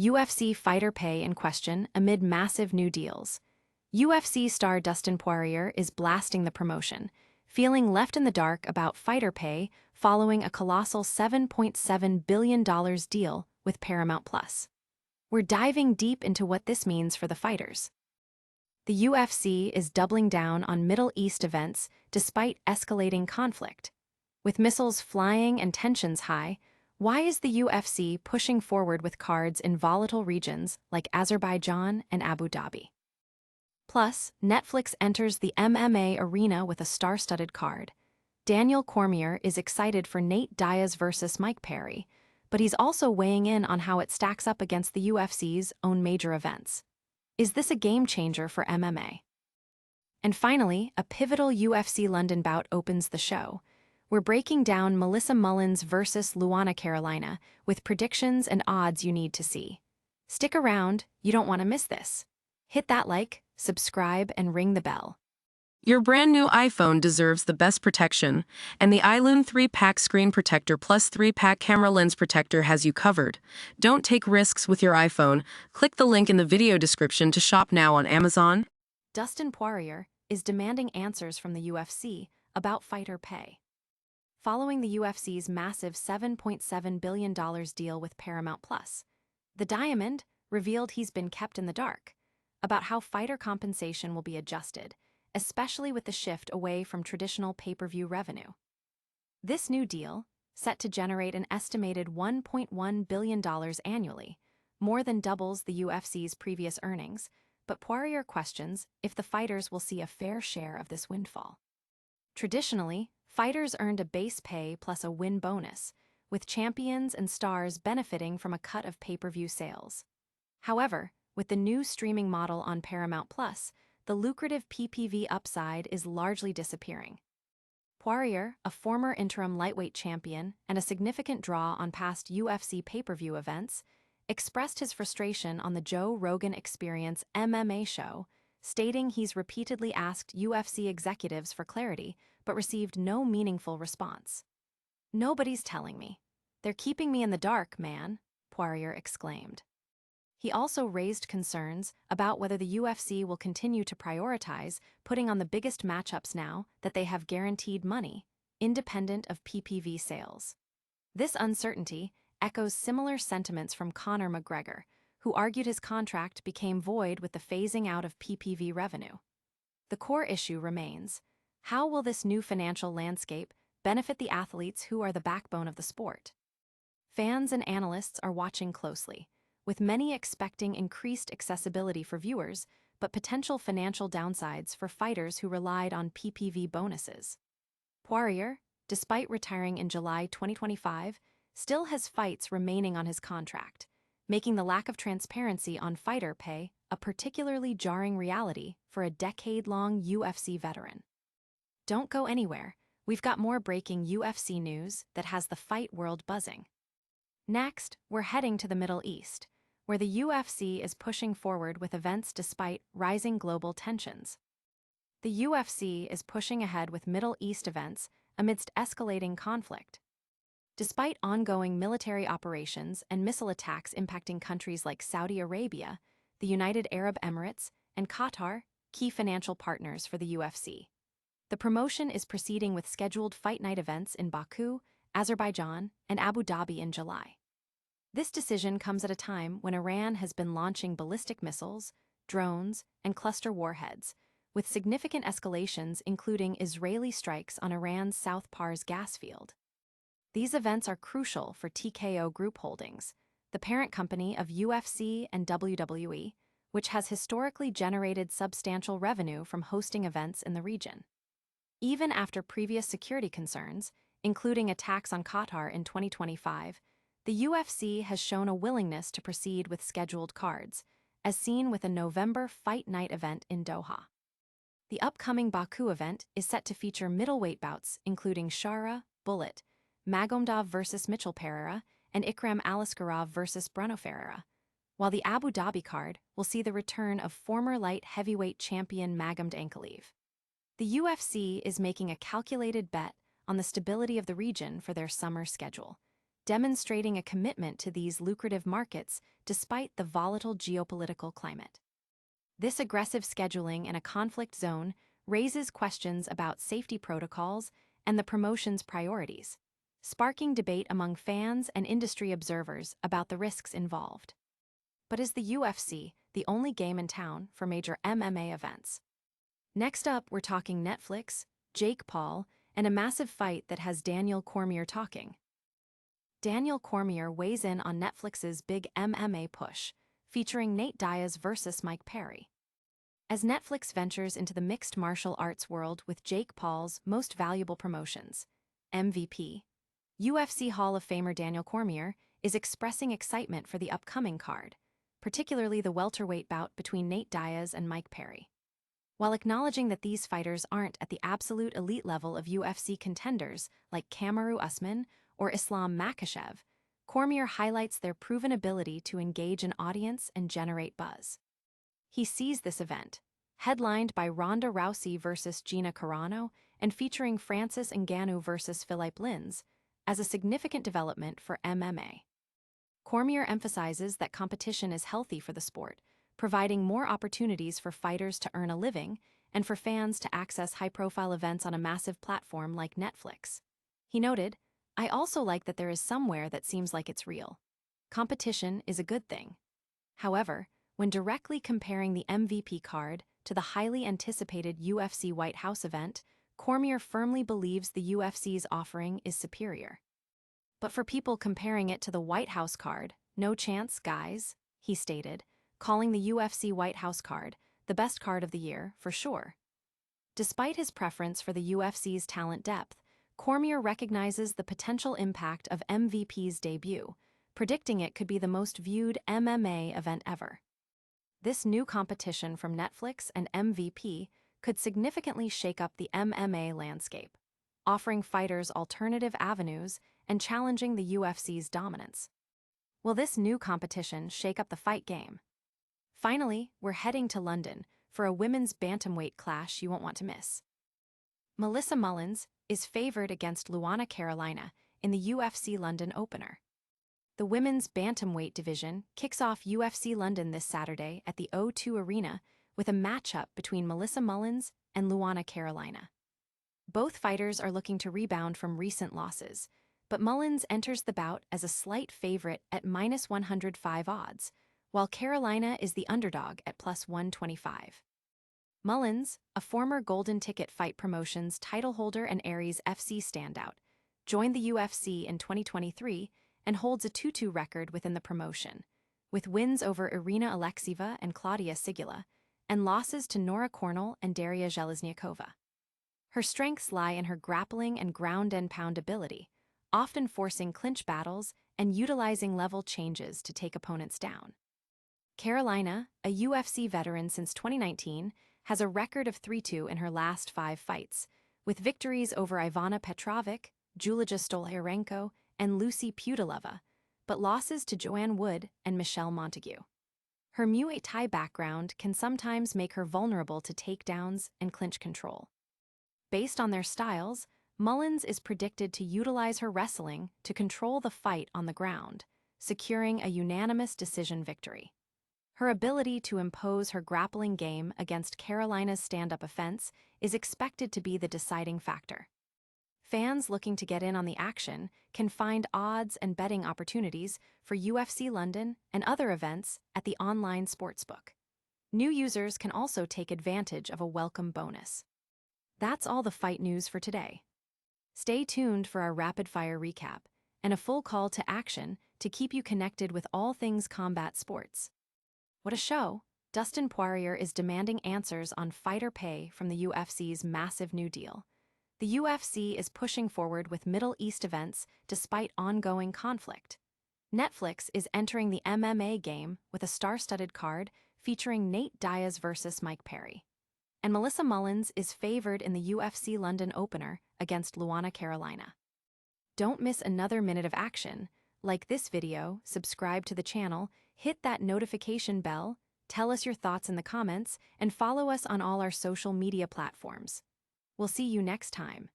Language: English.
UFC fighter pay in question amid massive new deals. UFC star Dustin Poirier is blasting the promotion, feeling left in the dark about fighter pay following a colossal $7.7 billion deal with Paramount+. We're diving deep into what this means for the fighters. The UFC is doubling down on Middle East events despite escalating conflict. With missiles flying and tensions high, why is the UFC pushing forward with cards in volatile regions like Azerbaijan and Abu Dhabi? Plus, Netflix enters the MMA arena with a star-studded card. Daniel Cormier is excited for Nate Diaz versus Mike Perry, but he's also weighing in on how it stacks up against the UFC's own major events. Is this a game-changer for MMA? And finally, a pivotal UFC London bout opens the show. We're breaking down Melissa Mullins versus Luana Carolina with predictions and odds you need to see. Stick around, you don't want to miss this. Hit that like, subscribe, and ring the bell. Your brand new iPhone deserves the best protection, and the iLume 3-pack screen protector plus 3-pack camera lens protector has you covered. Don't take risks with your iPhone. Click the link in the video description to shop now on Amazon. Dustin Poirier is demanding answers from the UFC about fighter pay. Following the UFC's massive $7.7 billion deal with Paramount+, the Diamond revealed he's been kept in the dark about how fighter compensation will be adjusted, especially with the shift away from traditional pay-per-view revenue. This new deal, set to generate an estimated $1.1 billion annually, more than doubles the UFC's previous earnings, but Poirier questions if the fighters will see a fair share of this windfall. Traditionally, fighters earned a base pay plus a win bonus, with champions and stars benefiting from a cut of pay-per-view sales. However, with the new streaming model on Paramount+, the lucrative PPV upside is largely disappearing. Poirier, a former interim lightweight champion and a significant draw on past UFC pay-per-view events, expressed his frustration on the Joe Rogan Experience MMA show, stating he's repeatedly asked UFC executives for clarity but received no meaningful response. "Nobody's telling me. They're keeping me in the dark, man," Poirier exclaimed. He also raised concerns about whether the UFC will continue to prioritize putting on the biggest matchups now that they have guaranteed money, independent of PPV sales. This uncertainty echoes similar sentiments from Conor McGregor, who argued his contract became void with the phasing out of PPV revenue. The core issue remains: how will this new financial landscape benefit the athletes who are the backbone of the sport? Fans and analysts are watching closely, with many expecting increased accessibility for viewers, but potential financial downsides for fighters who relied on PPV bonuses. Poirier, despite retiring in July 2025, still has fights remaining on his contract, making the lack of transparency on fighter pay a particularly jarring reality for a decade-long UFC veteran. Don't go anywhere. We've got more breaking UFC news that has the fight world buzzing. Next, we're heading to the Middle East, where the UFC is pushing forward with events despite rising global tensions. The UFC is pushing ahead with Middle East events amidst escalating conflict. Despite ongoing military operations and missile attacks impacting countries like Saudi Arabia, the United Arab Emirates, and Qatar, key financial partners for the UFC, the promotion is proceeding with scheduled fight night events in Baku, Azerbaijan, and Abu Dhabi in July. This decision comes at a time when Iran has been launching ballistic missiles, drones, and cluster warheads, with significant escalations including Israeli strikes on Iran's South Pars gas field. These events are crucial for TKO Group Holdings, the parent company of UFC and WWE, which has historically generated substantial revenue from hosting events in the region. Even after previous security concerns, including attacks on Qatar in 2025, the UFC has shown a willingness to proceed with scheduled cards, as seen with a November Fight Night event in Doha. The upcoming Baku event is set to feature middleweight bouts including Shara, Bullet, Magomedov versus Mitchell Pereira, and Ikram Aliskerov versus Bruno Ferreira, while the Abu Dhabi card will see the return of former light heavyweight champion Magomed Ankalaev. The UFC is making a calculated bet on the stability of the region for their summer schedule, demonstrating a commitment to these lucrative markets despite the volatile geopolitical climate. This aggressive scheduling in a conflict zone raises questions about safety protocols and the promotion's priorities, sparking debate among fans and industry observers about the risks involved. But is the UFC the only game in town for major MMA events? Next up, we're talking Netflix, Jake Paul, and a massive fight that has Daniel Cormier talking. Daniel Cormier weighs in on Netflix's big MMA push, featuring Nate Diaz versus Mike Perry. As Netflix ventures into the mixed martial arts world with Jake Paul's Most Valuable Promotions, MVP, UFC Hall of Famer Daniel Cormier is expressing excitement for the upcoming card, particularly the welterweight bout between Nate Diaz and Mike Perry. While acknowledging that these fighters aren't at the absolute elite level of UFC contenders like Kamaru Usman or Islam Makhachev, Cormier highlights their proven ability to engage an audience and generate buzz. He sees this event, headlined by Ronda Rousey versus Gina Carano and featuring Francis Ngannou versus Philippe Lins, as a significant development for MMA. Cormier emphasizes that competition is healthy for the sport, providing more opportunities for fighters to earn a living and for fans to access high-profile events on a massive platform like Netflix. He noted, "I also like that there is somewhere that seems like it's real. Competition is a good thing." However, when directly comparing the MVP card to the highly anticipated UFC White House event, Cormier firmly believes the UFC's offering is superior. "But for people comparing it to the White House card, no chance, guys," he stated, calling the UFC White House card the best card of the year for sure. Despite his preference for the UFC's talent depth, Cormier recognizes the potential impact of MVP's debut, predicting it could be the most viewed MMA event ever. This new competition from Netflix and MVP could significantly shake up the MMA landscape, offering fighters alternative avenues and challenging the UFC's dominance. Will this new competition shake up the fight game? Finally, we're heading to London for a women's bantamweight clash you won't want to miss. Melissa Mullins is favored against Luana Carolina in the UFC London opener. The women's bantamweight division kicks off UFC London this Saturday at the O2 Arena with a matchup between Melissa Mullins and Luana Carolina. Both fighters are looking to rebound from recent losses, but Mullins enters the bout as a slight favorite at -105 odds, while Carolina is the underdog at +125. Mullins, a former Golden Ticket Fight Promotions title holder and Aries FC standout, joined the UFC in 2023 and holds a 2-2 record within the promotion, with wins over Irina Alexieva and Claudia Sigula, and losses to Nora Cornell and Daria Zheleznyakova. Her strengths lie in her grappling and ground-and-pound ability, often forcing clinch battles and utilizing level changes to take opponents down. Carolina, a UFC veteran since 2019, has a record of 3-2 in her last 5 fights, with victories over Ivana Petrovic, Julija Stolyarenko, and Lucy Pudilova, but losses to Joanne Wood and Michelle Montague. Her Muay Thai background can sometimes make her vulnerable to takedowns and clinch control. Based on their styles, Mullins is predicted to utilize her wrestling to control the fight on the ground, securing a unanimous decision victory. Her ability to impose her grappling game against Carolina's stand-up offense is expected to be the deciding factor. Fans looking to get in on the action can find odds and betting opportunities for UFC London and other events at the online sportsbook. New users can also take advantage of a welcome bonus. That's all the fight news for today. Stay tuned for our rapid-fire recap and a full call to action to keep you connected with all things combat sports. What a show! Dustin Poirier is demanding answers on fighter pay from the UFC's massive new deal. The UFC is pushing forward with Middle East events despite ongoing conflict. Netflix is entering the MMA game with a star-studded card featuring Nate Diaz versus Mike Perry. And Melissa Mullins is favored in the UFC London opener against Luana Carolina. Don't miss another minute of action. Like this video, subscribe to the channel, hit that notification bell, tell us your thoughts in the comments, and follow us on all our social media platforms. We'll see you next time.